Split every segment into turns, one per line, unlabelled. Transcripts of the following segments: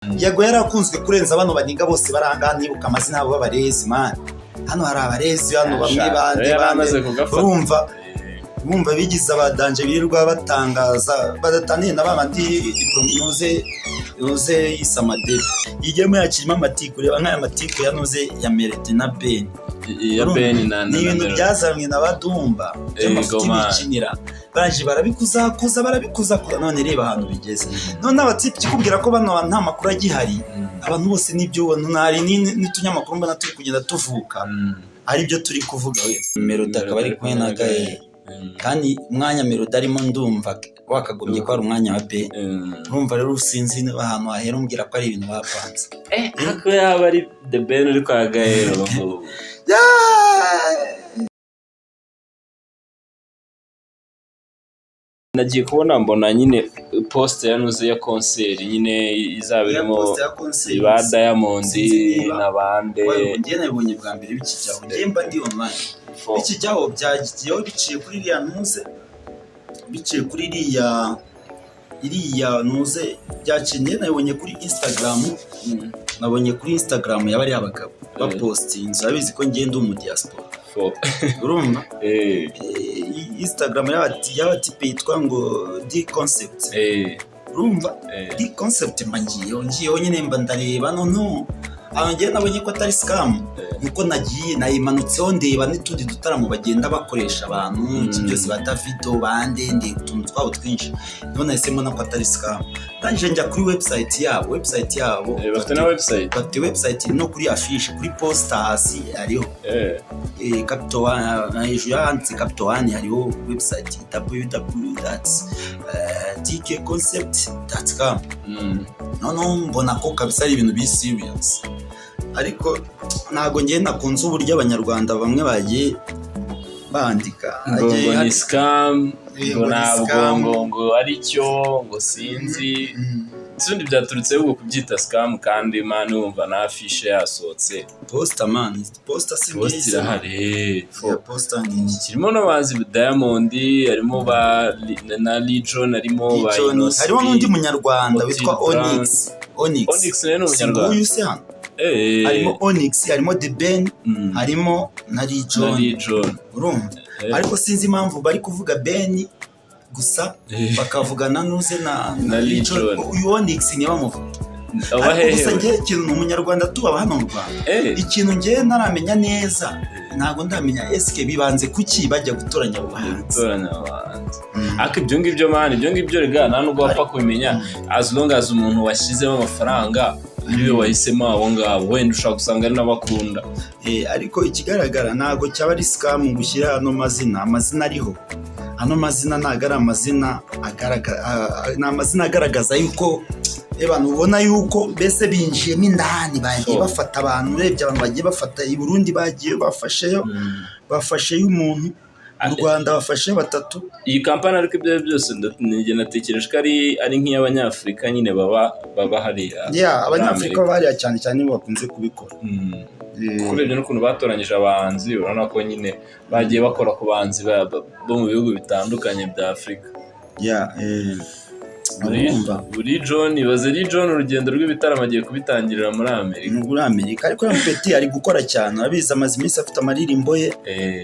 Yego yarakunzwe kurenza bano baniga bose baranga nibuka amazina yabo b'abarezi man. Hano hari abarezi hano bamwe bande urumva bigize abadanje birirwa batangaza badataniye na bamandi noze yisamade yigemo yakirima amatiku reba nk'aya matiku yanoze ya Merete na Ben
ya Ben na
ni ibintu byazamwe n'abadumba by'amafitinira baje barabikuza none reba ahantu bigeze none abatsipi kikubwira ko bano nta makuru agihari abantu bose nibyo ubona nari n'utunyamakuru mbona turi kugenda tuvuka ari byo turi kuvuga we Melody akaba ari kumwe na Gaye kandi umwanya Melody arimo ndumva wakagombye ko ari umwanya wa Ben urumva rero usinzi ahantu hahera umbwira ko ari ibintu bapanze
hako yaba ari The Ben uri kwa Gaye nagiye kubona mbona nyine post yanuze ya concert nyine izabirimo ba Diamond n'abande
ngiye nabonye bwa mbere bikijyaho ngemba ndi online bikijyaho byagiyeho biciye kuri iriya ntuze biciye kuri iriya ntuze byacinye nabonye kuri Instagram yabari abagabo bapostinze abizi ko ngende mu diaspora urumva Instagram y'abatipe yitwa ngo D Concept urumva D Concept ngiyeho nyine mba ndareba no abangenda nabonye ko atari scam nuko nagiye nayimanutseho ndeba n'itundi dutaramo bagenda bakoresha abantu byose ba Davido bandende utuntu twabo twinshi none nahisemo nako atari scam kandi njya kuri website yabo
bafite na
website no kuri affiche kuri poster hasi hariho Capital One hejuru handitse Capital One hariho website www.dkconcept.com none mbona ko kabisa ari ibintu bi serious ariko ntago ngiye nakunze uburyo abanyarwanda bamwe bagiye bandika
ni scam ngo ari cyo ngo sinzi Sundi byaturutse ubwo kubyita scam kandi man wumva na affiche yasohotse
poster
irahari
poster ni
kirimo n'abazi Diamond harimo ba na Legion harimo ba Innocent
harimo n'undi munyarwanda witwa Onyx
ni umunyarwanda
harimo Onyx harimo The Ben harimo na Legion urumva ariko sinzi impamvu bari kuvuga Ben gusa bakavugana nuze na Legion uyu Onyx ni bamuvuga gusa ngiye ikintu umunyarwanda tuba hano mu Rwanda ikintu ngiye naramenya neza ntago ndamenya SK bibanze kuki bajya gutoranya abahanzi
ariko ibyo ngibyo man ibyo ngibyo rega nta nubwo wapfa kubimenya as long as umuntu washyizemo amafaranga niwe wahisemo abo ngabo wenda ushaka gusanga ari n'abakunda
ariko ikigaragara ntago cyaba ari scam gushyira hano amazina ariho hano mazina nagara amazina agaragaza yuko abantu ubona yuko bese binjiyemo indani bagiye bafata abantu urebye abantu bagiye bafata i Burundi bagiye bafashe umuntu mu Rwanda bafashe batatu
iyi kampani ariko ibyo byose nige natekereje ko ari nk'iy'abanyafrika nyine baba hari
abanyafrika bari cyane bakunze kubikora
kurebye n'ukuntu batoranyije abahanzi urabona ko nyine bagiye bakora ku bahanzi bo mu bihugu bitandukanye bya Afrika buri John urugendo rw'ibitaramo agiye kubitangirira muri
Amerika ariko Peti ari gukora cyane abizi amaze iminsi afite amaririmbo ye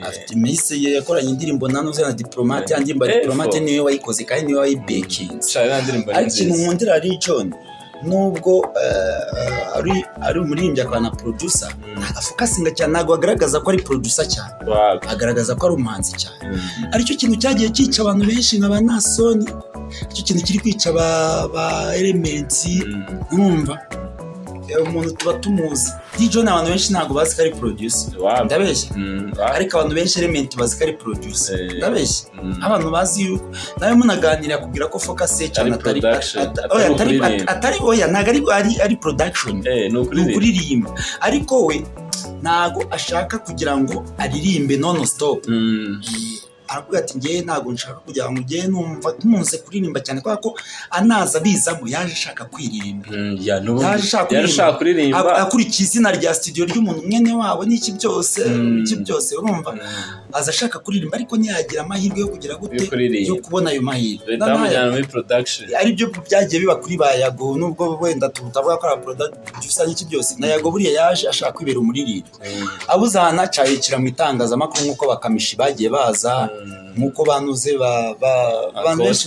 afite iminsi yakoranye indirimbo nanuze na Diplomate yandimba Diplomate niwe wayikoze kandi niwe wayibekinze ariko ikintu nkundira ari John nubwo ari umuririmbyi akana producer agafokasinga cyane ntabwo agaragaza ko ari producer cyane agaragaza ko ari umuhanzi cyane aricyo kintu cyagiye cyica abantu benshi nka ba Nasoni icyo kintu kiri kwica ba Elements urumva umuntu tuba tumuzi DJ n'abantu benshi ntabwo bazi ko ari producer ndabeshya ariko abantu benshi Element bazi ko ari producer ndabeshya abantu bazi yuko nawe munaganira kugira ko focus cyane atari oya ntago ari production n'ukuririmba ariko we ntago ashaka kugira ngo aririmbe non stop aravuga ati ngiye ntago nshaka kugira ngo ngiye numva tumuze kuririmba cyane kubera ko anaza bizamo yaje ashaka kwiririmba
yaje ashaka kuririmba
akurikiza izina rya studio ry'umuntu mwene wabo n'iki byose urumva aza ashaka kuririmba ariko ntiyagira amahirwe yo kugira gute yo kubona ayo mahirwe
bamujyana muri production
ari byo byagiye biba kuri ba Yago nubwo wenda tutavuga ko ari production iki byose na Yago buriya yaje ashaka kwibera umuririmbyi abuze ahantu acayikira mu itangazamakuru nk'uko bakamishi bagiye baza nk'uko banuze abantu benshi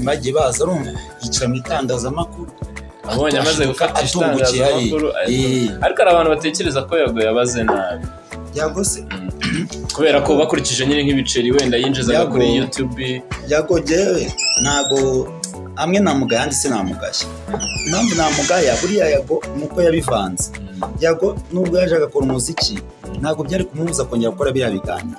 bagiye baza urumva yicira mu itangazamakuru
abonye amaze gufata itangazamakuru ariko hari abantu batekereza ko Yago yabaze nabi
Yago se
kubera ko bakurikije nyine nk'ibiceri wenda yinjizaga kuri YouTube
Yago jewe ntago amwe namugaya andi se namugashya impamvu namugaya buriya Yago nuko yabivanze Yago nubwo yaje agakora umuziki ntago byari kumubuza kongera gukora biriya biganiro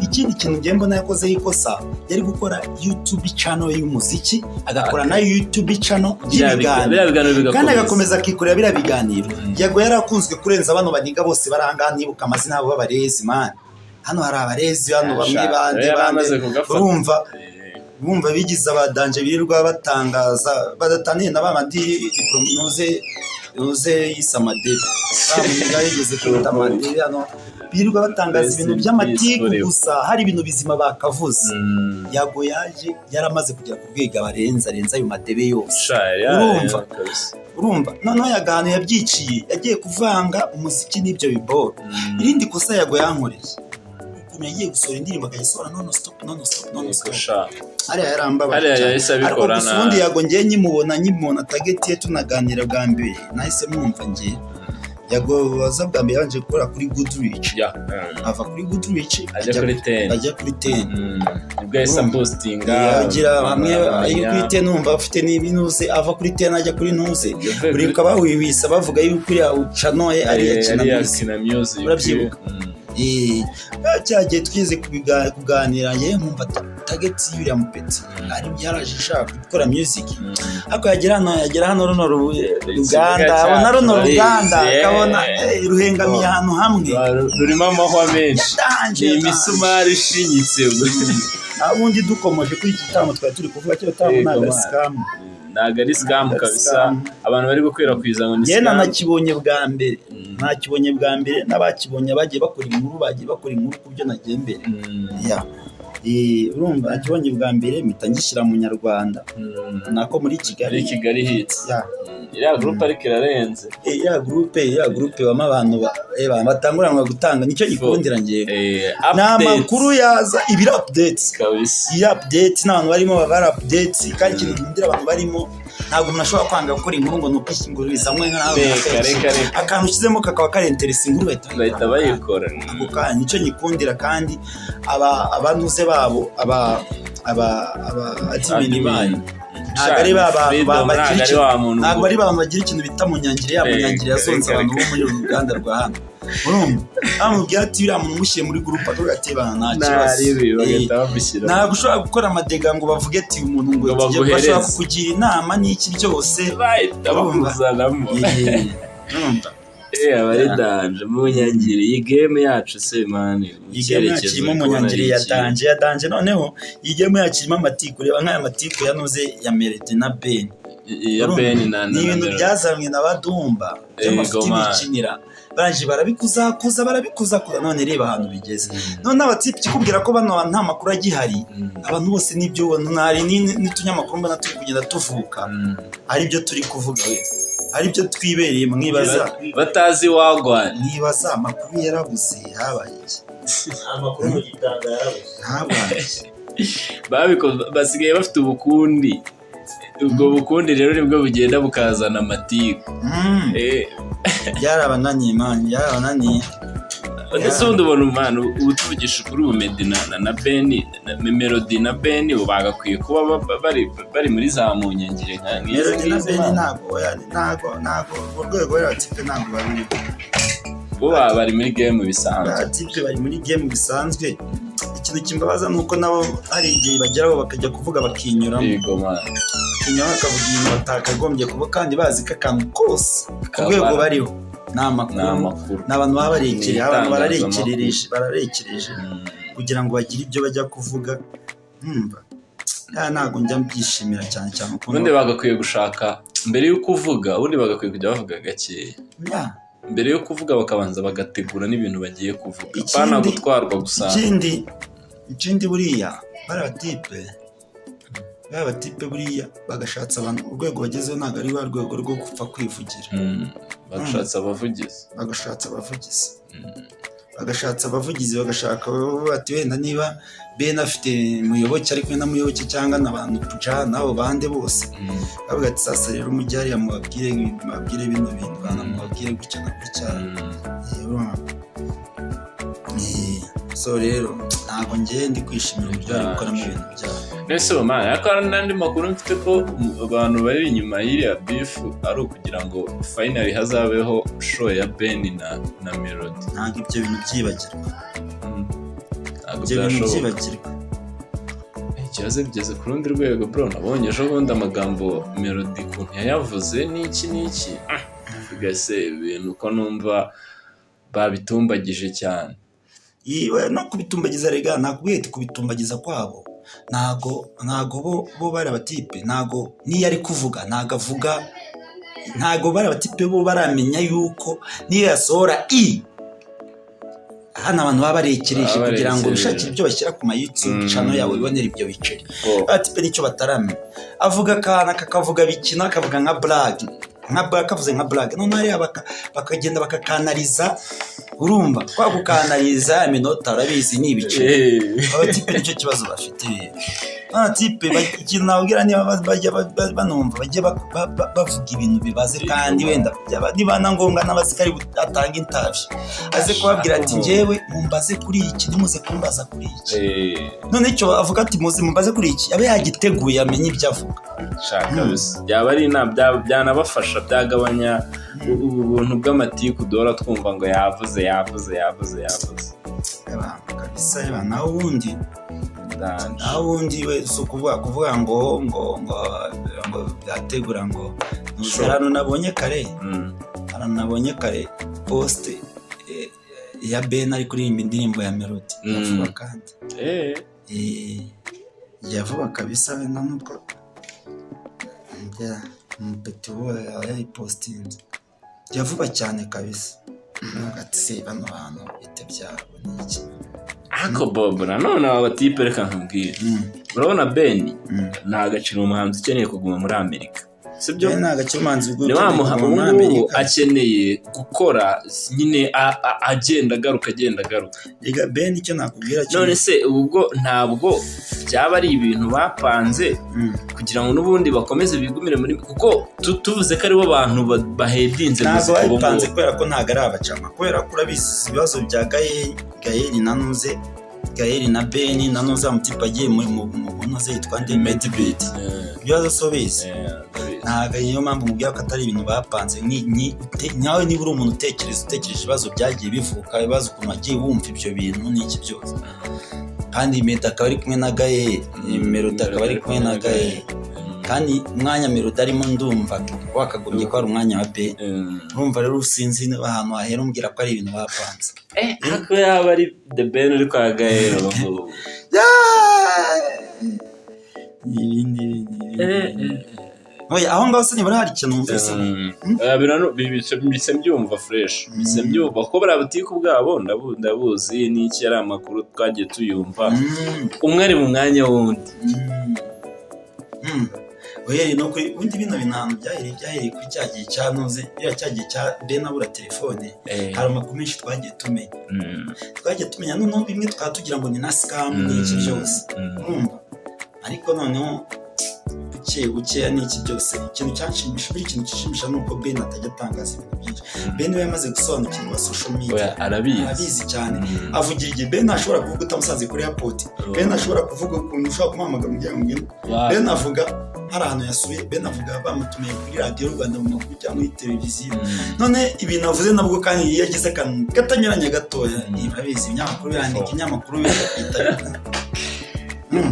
ikindi kintu ngiye mbona yakoze ikosa yari gukora YouTube channel y'umuziki agakora na YouTube channel y'ibiganiro kandi agakomeza akikorera biriya biganiro Yago yarakunzwe kurenza bano baniga bose baranga nibuka amazina yabo b'abarezi man hano hari abarezi hano bamwe bande bumva bigize abadanje birirwa batangaza badataniye na bamandi uze yisamadebe bamuga yigeze kwita amadebe hano birirwa batangaza ibintu by'amatiku gusa hari ibintu bizima bakavuze Yago yaje yaramaze kujya ku rwego arenza ayo madebe yose urumva noneho Yago yabyiciye yagiye kuvanga umuziki n'ibyo biboro irindi kosa Yago yankoreye ukuntu yagiye gusohora indirimbo akayisohora non stop hariya yarambabaye ariko gusa ubundi Yago ngiye nyimubona target ye tunaganira bwa mbere nahise mwumva ngiye Yago waza bwa mbere yanje gukora kuri Goodreach ava kuri Goodreach ajya kuri 10
nibwo yasa posting
agira hamwe ayo kuri 10 numva afite n'ibinuze ava kuri 10 ajya kuri ntuze buri kaba wibisa bavuga yuko uri chanoye ari yakina music urabyibuka cyagiye twize kuganira ye nkumva target y'uriya mupeti ari byaraje shaka gukora music ariko yagera hano runo Ruganda abona runo Ruganda akabona ruhengamiye ahantu hamwe
rurimo amahwa menshi imisumari ishinyitse
abundi dukomoje kuri iki tamo twari turi kuvuga cyo tamo
ntago ari scam kabisa abantu bari gukwirakwiza ngo ni scam
yena nakibonye bwa mbere n'abakibonye bagiye bakora inkuru kubyo nagiye mbere urumva akibonye bwa mbere mpita ngishyira mu Nyarwanda nako muri Kigali
hits iriya groupe ariko irarenze
iriya groupe bama abantu batanguranwa gutanga nicyo gikundira ngiye n'amakuru yaza ibiri updates
kabisa
iyi update n'abantu barimo baba updates kandi ikintu gihindura abantu barimo ntabwo umuntu ashobora kwanga gukora inkuru ngo nuko inkuru bizamwe akantu ushyizemo kakaba kari interest inkuru
bahita bayikora
ako kanya nicyo gikundira kandi abantuze babo adimini bayo ntabwo ari ntabwo ari abantu bagira ikintu bita mu nyangire yabo nyangire yazonze abantu bo muri Uganda rwa hano urumva amubwira ati uriya muntu mushyire muri groupe agatebana nta kibazo ntabwo ushobora gukora amadega ngo bavuge ati umuntu ngo bashobora kukugira inama n'iki byose
bakuzanamo abari danje mu nyangire iyi game yacu se mani
icyerekezo mu nyangire ya danje noneho iyi game yacu irimo amatiku reba nk'aya matiku yanuze ya Melody na Ben ni ibintu byazanywe na Badumba by'amafuti bikinira baje barabikuza none reba ahantu bigeze none abatipe kikubwira ko bano nta makuru agihari abantu bose nibyo nari n'utunyamakuru mbona turi kugenda tuvuka ari byo turi kuvuga ari byo twibereye mwibaza
batazi wagwa
nibaza amakuru yarabuze habaye
amakuru mu gitanga yarabuze
babikoze basigaye bafite ubukundi ubwo bukundi rero nibwo bugenda bukazana amatiku
byarabananiye man byarabananiye
ese ubundi ubona umwana ubutuvugisha kuri ubu Meddy na Ben Melody na Ben bagakwiye kuba bari muri za mu nyangire
Melody na Ben ntago urwego rw'abatipe ntago bari
bo bari muri game bisanzwe
abatipe bari muri game bisanzwe ikintu kimbabaza nuko nabo hari igihe bageraho bakajya kuvuga bakinyuramo bakavuga ibintu batakagombye kuba kandi bazi ko akantu kose ku rwego bariho ni amakuru n'abantu baba barekereye abantu bararekereje kugira ngo bagire ibyo bajya kuvuga ntabwo njya mbyishimira cyane
ubundi bagakwiye gushaka mbere y'uko uvuga ubundi bagakwiye kujya bavuga gakeya mbere yo kuvuga bakabanza bagategura n'ibintu bagiye kuvuga bana gutwarwa gusa.
Ikindi buriya batipe buriya bagashatsa abantu urwego bagezeho ntabwo ari wa rwego rwo gupfa kwivugira.
Bagashatsa abavugizi bagashaka bati wenda niba Ben afite muyoboke ariko na muyoboke cyangwa n'abantu kuja nabo bande bose bavuga ati sasa rero umujyari yamubabwire bino bintu banamubabwire gutya na gutya. So rero ntabwo ngiye ndi kwishimira ibyo ari gukora mu bintu byawe. Nese mama yakora n'andi makuru mfite ko abantu bari inyuma y'iriya beef ari ukugira ngo finally hazabeho show ya Ben na Melody.
Ntabwo ibyo bintu byibagirwa.
Ikibazo bigeze ku rundi rwego bro, nabonye ejo bundi amagambo Melody ukuntu yayavuze n'iki bigase ibintu ko numva babitumbagije cyane.
Iwe no kubitumbagiza rega nakubwiye kubitumbagiza kwabo ntago bo bari abatipe, ntago niyo ari kuvuga ntago bari abatipe bo baramenya yuko niyo yasohora hano abantu baba barekereje kugira ngo bishakire ibyo bashyira ku YouTube channel yawe ibonera ibyo biceri. Abatipe nicyo bataramenya, avuga kana kakavuga bikina akavuga nka blague kavuze nka blague none ari bakagenda bakakanaliza. Urumva kwa gukanaliza iminota urabizi ni ibice. Abatipe nicyo kibazo bafite. Abatipe ikintu nabwira niba bajya banumva bajye bavuga ibintu bibaze kandi wenda niba na ngombwa n'abazikari atanga interview aze kubabwira ati njyewe mumbaze kuri iki nimuze kumbaza kuri iki. None icyo avuga ati muze mumbaze kuri iki abe yagiteguye amenye ibyo avuga.
Shaka bise byaba ari byanabafasha byagabanya ubuntu bw'amatiku dora twumva ngo yavuze
kabisa. Naho ubundi we si kuvuga ngo byategura ngo hano nabonye kare post ya Ben ari kuririmba indirimbo ya Melody yavuga kandi yavuga kabisa we nubwo mpeti wo yayipostinze yavuga cyane kabisa. Ati se bano bantu bite byabo n'iki
ako Bobo nanone abatipe reka nkubwire. Urabona Ben nta gaciro umuhanzi ukeneye kuguma muri Amerika, sibyo?
Nta gaciro umuhanzi
ni wa muhanzi akeneye gukora nyine agenda agaruka.
Ega Ben icyo nakubwira cyo
none se ubwo ntabwo byaba ari ibintu bapanze kugira ngo n'ubundi bakomeze bigumire muri kuko tuvuze ko aribo bantu bahedinze
muziko bo bapanze kubera ko ntago ari abacama kubera ko urabizi ibibazo bya Gael na Ben nanuze amutipa agiye mu noze yitwa Medbeat ibibazo sobizi ntago niyo mpamvu mubwira ko atari ibintu bapanze nyawe niba uri umuntu utekereje ibibazo byagiye bivuka ibibazo ukuntu agiye wumva ibyo bintu n'iki byose kandi Meddy akaba ari kumwe na Gael, Melody akaba ari kumwe na Gael kandi umwanya Melody arimo ndumva wakagombye ko ari umwanya wa Ben. Urumva rero usinzi ahantu hahera umbwira ko ari ibintu bapanze
ako yaba ari The Ben uri kwa Gael
oya aho ngaho se nibura hari ikintu mvise
bise mbyumva fresh bise mbyumva ko bari abatiku bwabo ndabuzi n'iki ari amakuru twagiye tuyumva umwe ari mu mwanya wundi.
Oya no kuri undi bino bintu byahereye kuri cyagiye cyanuze cyagiye cya Ben abura telefone hari amakuru menshi twagiye tumenya none bimwe twatugira ngo ni na scam n'iki byose urumva ariko noneho uke n'iki byose ikintu cyashimisha nuko Ben atajya atangaza ibintu byinshi. Ben we yamaze gusobanukirwa social media arabizi cyane avugira igihe Ben ashobora kuvuga utamusanze kuri airport Ben ashobora kuvuga ukuntu ushobora kumuhamagara umuryango Ben avuga hari ahantu yasuye Ben avuga bamutumiye kuri radio Rwanda mu makuru cyangwa muri televiziyo none ibintu avuze nabwo kandi iyo yagize akantu katanyuranye gatoya irabizi ibinyamakuru yandika inyamakuru bita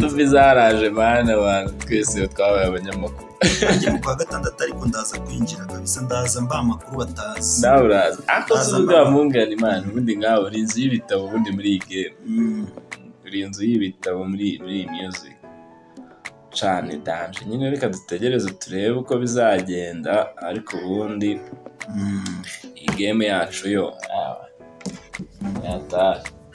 tuvizaraje bana abantu twese twabaye abanyamakuru
mu kwa gatandatu ariko ndaza kwinjira kabisa ndaza mba amakuru batazi
ndaburaza akozuga mungana Imana ubundi ngaho uri inzu y'ibitabo ubundi muri iyi game uri inzu y'ibitabo muri music cyane danje nyine reka dutegereze turebe uko bizagenda ariko ubundi iyi game yacu yo yataye